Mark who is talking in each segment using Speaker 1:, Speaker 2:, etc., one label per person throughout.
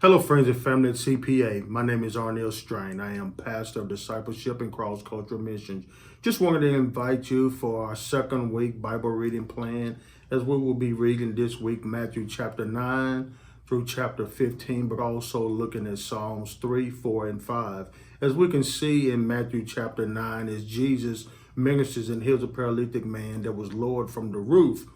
Speaker 1: Hello, friends and family at CPA. My name is Arnell Strain. I am pastor of discipleship and cross-cultural missions. Just wanted to invite you for our second week Bible reading plan, as we will be reading this week Matthew chapter 9 through chapter 15, but also looking at Psalms 3, 4, and 5. As we can see in Matthew chapter 9, as Jesus ministers and heals a paralytic man that was lowered from the roof.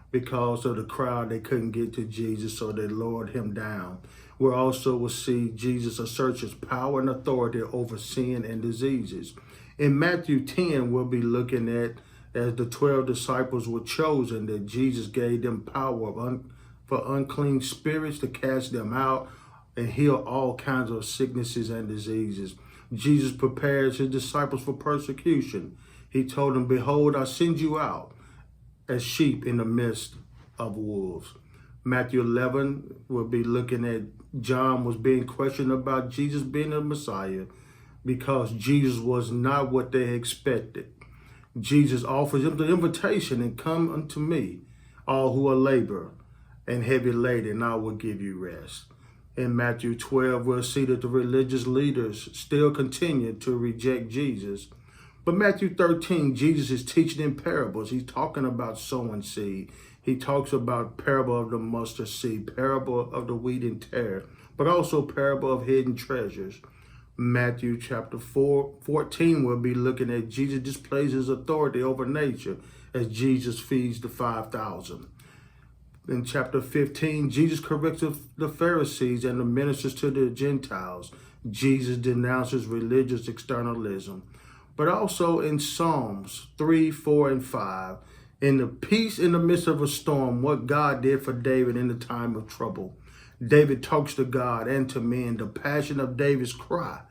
Speaker 1: Because of the crowd, they couldn't get to Jesus, so they lowered him down. We also will see Jesus assert his power and authority over sin and diseases. In Matthew 10, we'll be looking at, as the 12 disciples were chosen, that Jesus gave them power for unclean spirits to cast them out and heal all kinds of sicknesses and diseases. Jesus prepares his disciples for persecution. He told them, "Behold, I send you out as sheep in the midst of wolves." Matthew 11, we'll be looking at John was being questioned about Jesus being the Messiah because Jesus was not what they expected. Jesus offers them the invitation, "And come unto me, all who are labor and heavy laden, and I will give you rest." In Matthew 12, we'll see that the religious leaders still continue to reject Jesus. But Matthew 13, Jesus is teaching in parables. He's talking about sowing seed. He talks about parable of the mustard seed, parable of the wheat and tare, but also parable of hidden treasures. Matthew chapter 14, we'll be looking at Jesus displays his authority over nature as Jesus feeds the 5,000. In chapter 15, Jesus corrects the Pharisees and the ministers to the Gentiles. Jesus denounces religious externalism. But also in Psalms 3, 4, and 5, in the peace in the midst of a storm, what God did for David in the time of trouble. David talks to God and to men, the passion of David's cry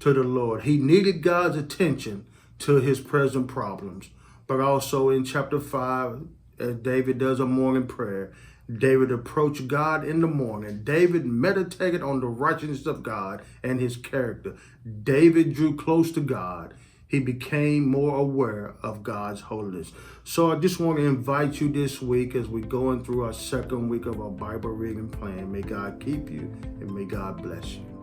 Speaker 1: to the Lord. He needed God's attention to his present problems. But also in chapter 5, as David does a morning prayer, David approached God in the morning. David meditated on the righteousness of God and his character. David drew close to God. He became more aware of God's holiness. So I just want to invite you this week as we're going through our second week of our Bible reading plan. May God keep you and may God bless you.